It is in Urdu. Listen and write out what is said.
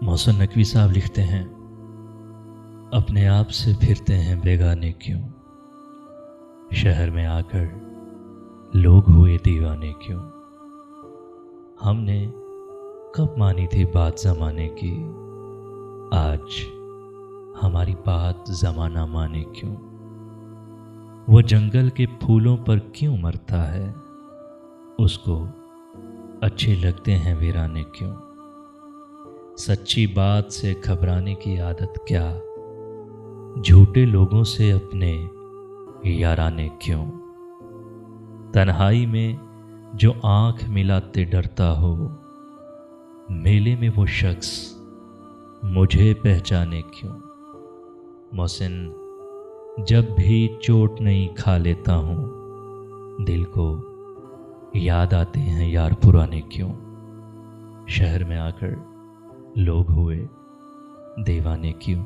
محسن نقوی صاحب لکھتے ہیں، اپنے آپ سے پھرتے ہیں بیگانے کیوں، شہر میں آ کر لوگ ہوئے دیوانے کیوں۔ ہم نے کب مانی تھی بات زمانے کی، آج ہماری بات زمانہ مانے کیوں۔ وہ جنگل کے پھولوں پر کیوں مرتا ہے، اس کو اچھے لگتے ہیں ویرانے کیوں۔ سچی بات سے گھبرانے کی عادت کیا، جھوٹے لوگوں سے اپنے یارانے کیوں۔ تنہائی میں جو آنکھ ملاتے ڈرتا ہو، میلے میں وہ شخص مجھے پہچانے کیوں۔ محسن، جب بھی چوٹ نہیں کھا لیتا ہوں، دل کو یاد آتے ہیں یار پرانے کیوں۔ شہر میں آ کر لوگ ہوئے دیوانے کیوں۔